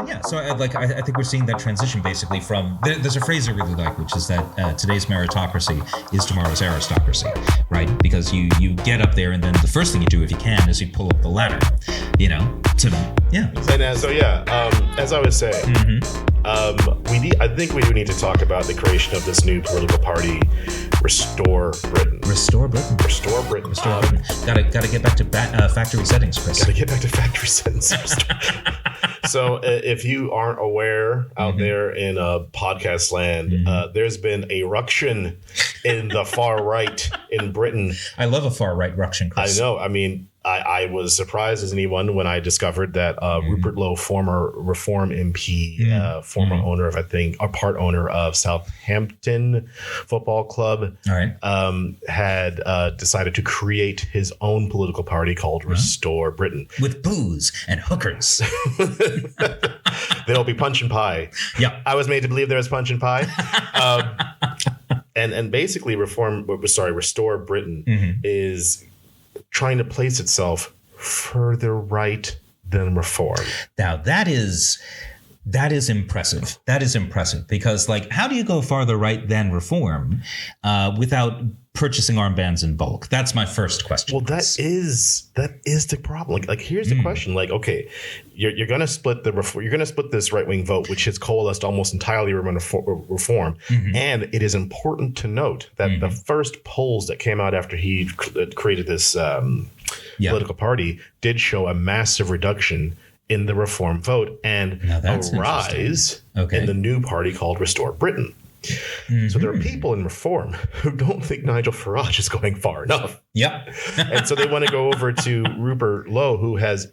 Yeah, so I think we're seeing that transition basically from there's a phrase I really like, which is that today's meritocracy is tomorrow's aristocracy, right? Because you get up there and then the first thing you do if you can is you pull up the ladder, As I was saying, I think we do need to talk about the creation of this new political party, Restore Britain. Restore Britain. Restore Britain. Restore Britain. Gotta get back to factory settings, Chris. Gotta get back to factory settings. So if you aren't aware out there in podcast land, there's been a ruction in the far right in Britain. I love a far right ruction, Chris. I know. I mean, I was surprised as anyone when I discovered that Rupert Lowe, former Reform MP, former owner of, part owner of Southampton Football Club, had decided to create his own political party called Restore Britain. With booze and hookers. There'll be punch and pie. Yeah. I was made to believe there was punch and pie. And basically Restore Britain is trying to place itself further right than Reform. Now that is impressive. That is impressive because, like, how do you go farther right than Reform without purchasing armbands in bulk? That's my first question. Well, that is the problem. Like here's the question. Like, okay, you're going to split this right wing vote, which has coalesced almost entirely around Reform, and it is important to note that the first polls that came out after he created this political party did show a massive reduction in the Reform vote and a rise in the new party called Restore Britain. So there are people in Reform who don't think Nigel Farage is going far enough. Yep. And so they want to go over to Rupert Lowe, who has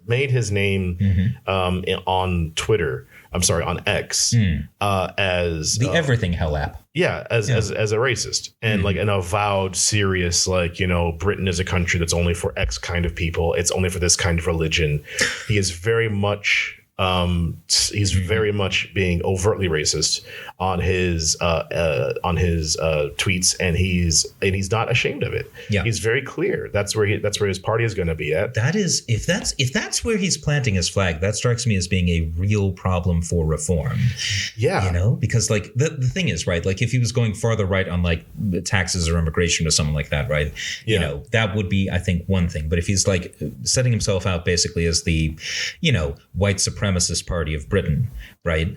made his name on Twitter. I'm sorry, on X as the Everything Hell app. Yeah, as a racist and like an avowed serious, Britain is a country that's only for X kind of people. It's only for this kind of religion. He is very much very much being overtly racist on his tweets, and he's not ashamed of it. Yeah. He's very clear. That's where his party is going to be at. That is, if that's where he's planting his flag, that strikes me as being a real problem for Reform. Yeah. Because like the thing is, right, like if he was going farther right on like taxes or immigration or something like that, right? Yeah. That would be, I think, one thing. But if he's like setting himself out basically as the, white supremacist party of Britain, right?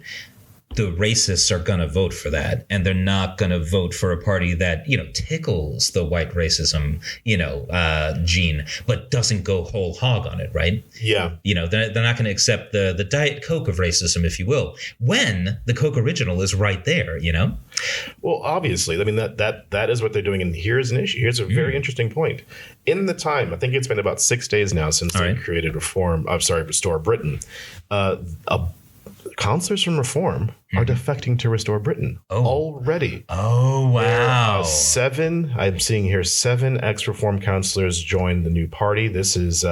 The racists are going to vote for that, and they're not going to vote for a party that, tickles the white racism, gene, but doesn't go whole hog on it, right? Yeah. They're not going to accept the Diet Coke of racism, if you will, when the Coke original is right there, Well, obviously, I mean, that is what they're doing. And here's an issue. Here's a very interesting point. In the time, I think it's been about 6 days now since they created Restore Britain. Counselors from Reform are defecting to Restore Britain already. Oh, wow. I'm seeing here 7 ex-Reform counselors joined the new party. This is 2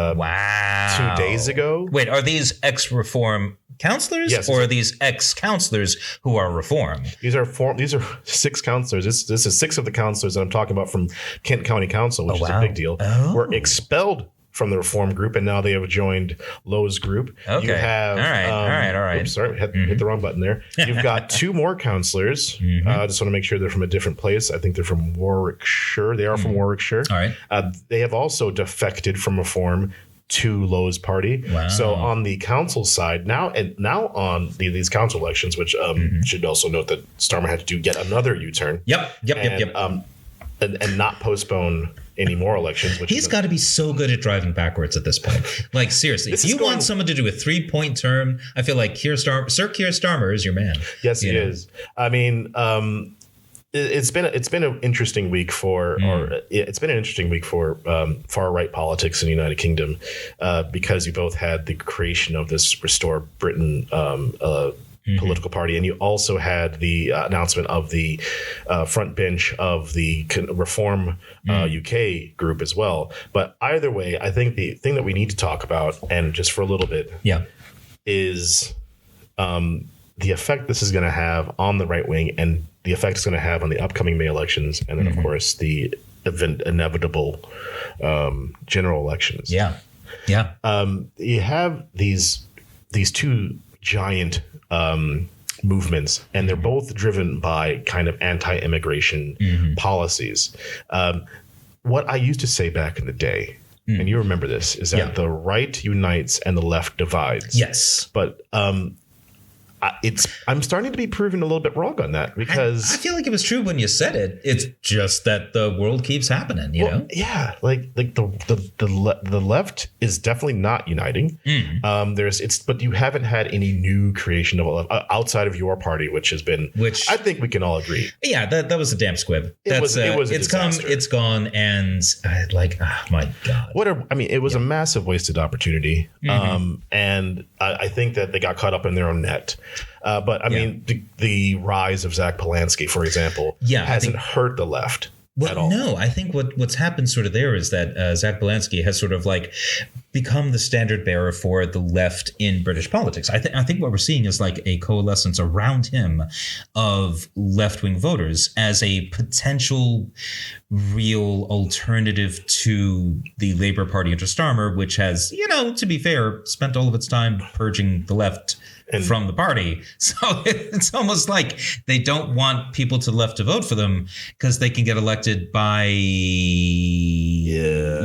days ago. Wait, are these ex-Reform counselors, yes, or are these ex-counselors who are Reform? These are 6 counselors. This is 6 of the counselors that I'm talking about from Kent County Council, which is a big deal. Were expelled from the Reform group, and now they have joined Lowe's group. Okay. You have, all right. Oops, sorry, hit the wrong button there. You've got 2 more counselors. Just want to make sure they're from a different place. I think they're from Warwickshire. They are from Warwickshire. All right. They have also defected from Reform to Lowe's party. Wow. So on the council side now on these council elections, which should also note that Starmer had to do yet another U-turn. Yep. And not postpone any more elections. He's got to be so good at driving backwards at this point. Like, seriously, if you want someone to do a 3-point term, I feel like Sir Keir Starmer is your man. Yes, he is. I mean, it's been an interesting week for far right politics in the United Kingdom because you both had the creation of this Restore Britain political party, and you also had the announcement of the front bench of the Reform UK group as well. But either way, I think the thing that we need to talk about, and just for a little bit, is the effect this is going to have on the right wing, and the effect it's going to have on the upcoming May elections, and then of course the inevitable general elections. You You have these these two giant movements, and they're both driven by kind of anti-immigration policies. What I used to say back in the day, and you remember this, is that the right unites and the left divides. Yes. But I'm starting to be proven a little bit wrong on that, because I feel like it was true when you said it. It's just that the world keeps happening, you know? Yeah, like the left is definitely not uniting. But you haven't had any new creation of outside of your party, which I think we can all agree. Yeah, that was a damn squib. It was a it's disaster. It's gone, and oh my God. It was a massive wasted opportunity. And I think that they got caught up in their own net. But I mean, the rise of Zach Polanski, for example, hasn't hurt the left at all. No, I think what's happened sort of there is that Zach Polanski has sort of like become the standard bearer for the left in British politics. I think what we're seeing is like a coalescence around him of left-wing voters as a potential real alternative to the Labour Party under Starmer, which has, to be fair, spent all of its time purging the left from the party. So it's almost like they don't want people to left to vote for them because they can get elected by.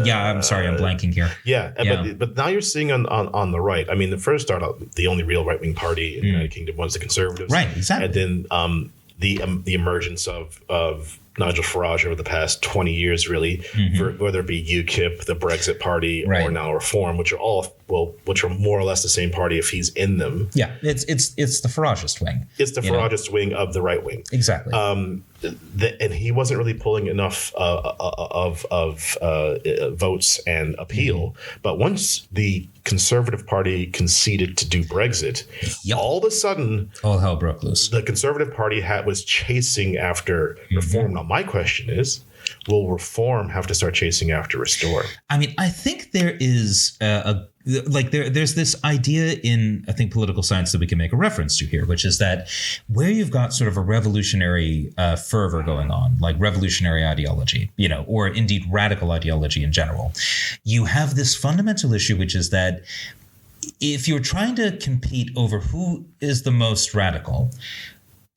Yeah, I'm sorry, I'm blanking here. But now you're seeing on the right. I mean, the first start out, the only real right wing party in the United Kingdom was the Conservatives, right? Exactly. And then the emergence of Nigel Farage over the past 20 years, really, whether it be UKIP, the Brexit Party, or now Reform, which are more or less the same party if he's in them. Yeah, it's the Faragist wing. It's the Faragist wing of the right wing. Exactly. And he wasn't really pulling enough of votes and appeal. But once the Conservative Party conceded to do Brexit, all of a sudden, all hell broke loose. The Conservative Party was chasing after Reform. Now, my question is, will Reform have to start chasing after Restore? I mean, I think there is there's this idea in, I think, political science that we can make a reference to here, which is that where you've got sort of a revolutionary fervor going on, like revolutionary ideology, or indeed radical ideology in general, you have this fundamental issue, which is that if you're trying to compete over who is the most radical,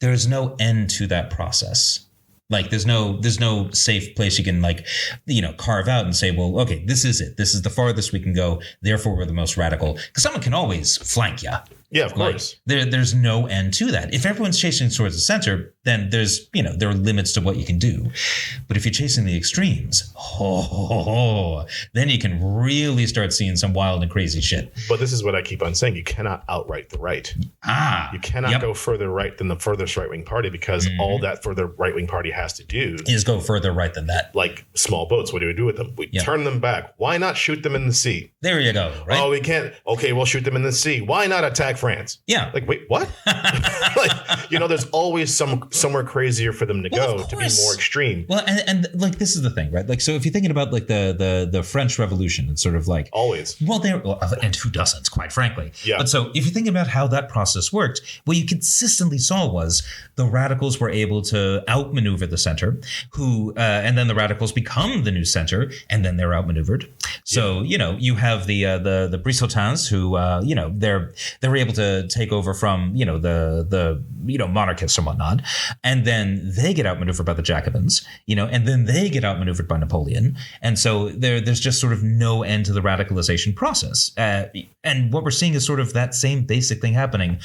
there's no end to that process. Like there's no safe place you can carve out and say, well, okay, this is it. This is the farthest we can go. Therefore, we're the most radical, because someone can always flank you. Yeah, of course. There's no end to that. If everyone's chasing towards the center, then there's, there are limits to what you can do. But if you're chasing the extremes, then you can really start seeing some wild and crazy shit. But this is what I keep on saying. You cannot outright the right. You cannot go further right than the furthest right-wing party, because all that further right-wing party has to do is go further right than that. Like small boats. What do we do with them? We turn them back. Why not shoot them in the sea? There you go. Right? Oh, we can't. Okay, we'll shoot them in the sea. Why not attack France? Yeah. Like, wait, what? There's always somewhere crazier for them to go to be more extreme. Well, and this is the thing, right? Like, so if you're thinking about the French Revolution, it's sort of like always. And who doesn't, quite frankly. Yeah. But so if you're thinking about how that process worked, what you consistently saw was the radicals were able to outmaneuver the center, and then the radicals become the new center, and then they're outmaneuvered. So you have the Brissotins who they're able to take over from the monarchists and whatnot, and then they get outmaneuvered by the Jacobins, and then they get outmaneuvered by Napoleon, and so there's just sort of no end to the radicalization process. And what we're seeing is sort of that same basic thing happening,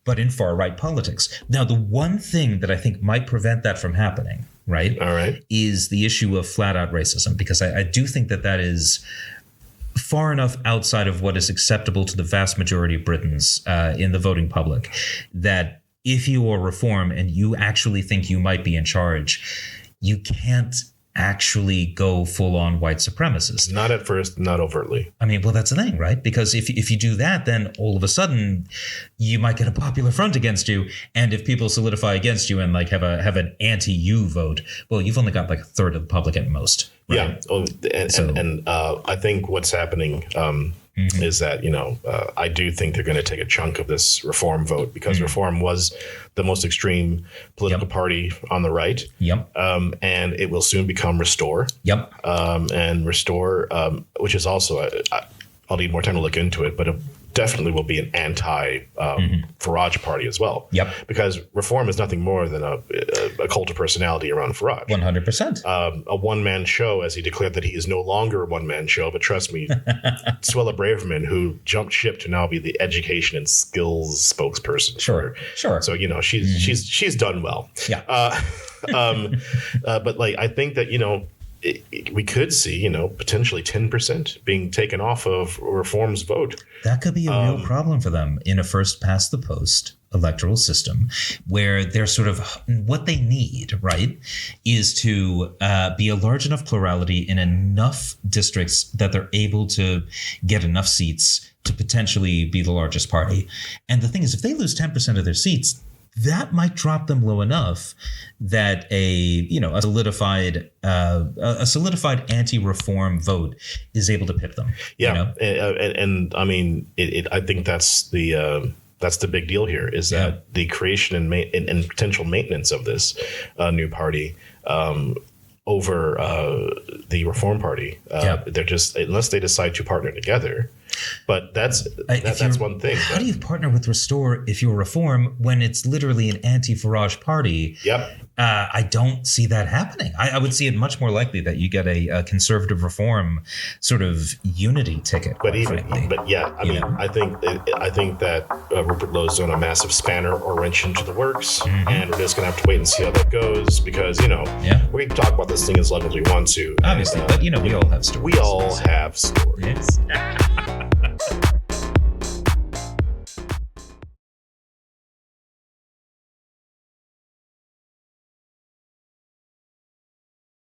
but in far right politics. Now, the one thing that I think might prevent that from happening, right? All right, is the issue of flat out racism, because I do think that is far enough outside of what is acceptable to the vast majority of Britons in the voting public that if you are Reform and you actually think you might be in charge, you can't actually go full on white supremacist. Not at first, not overtly. I mean, well, that's the thing, right? Because if you do that, then all of a sudden you might get a popular front against you. And if people solidify against you and have an anti-you vote, well, you've only got like a third of the public at most. Right? Yeah. And I think what's happening is that, I do think they're going to take a chunk of this Reform vote, because Reform was the most extreme political party on the right. Yep. And it will soon become Restore. Yep. And Restore, which is also, I'll need more time to look into it, but definitely will be an anti-Farage party as well. Yep. Because Reform is nothing more than a cult of personality around Farage. 100%. A one-man show, as he declared that he is no longer a one-man show. But trust me, Suella Braverman, who jumped ship to now be the education and skills spokesperson. Sure. So, you know, she's done well. Yeah. But like, I think that, you know, we could see, you know, potentially 10% being taken off of Reform's vote. That could be a real problem for them in a first past the post electoral system, where they're sort of what they need, right, is to be a large enough plurality in enough districts that they're able to get enough seats to potentially be the largest party. And the thing is, if they lose 10% of their seats, that might drop them low enough that a solidified anti-reform vote is able to pip them. Yeah, you know? and I mean, I think that's the big deal here is that the creation and potential maintenance of this new party over the Reform Party. They're just, unless they decide to partner together. But that's one thing. How do you partner with Restore if you're Reform when it's literally an anti-Farage party? Yep. I don't see that happening. I would see it much more likely that you get a conservative Reform sort of unity ticket. I mean, I think that Rupert Lowe's done a massive spanner or wrench into the works, and we're just gonna have to wait and see how that goes because we can talk about this thing as long as we want to. Obviously, but we all have stories. We all have stories. Yes.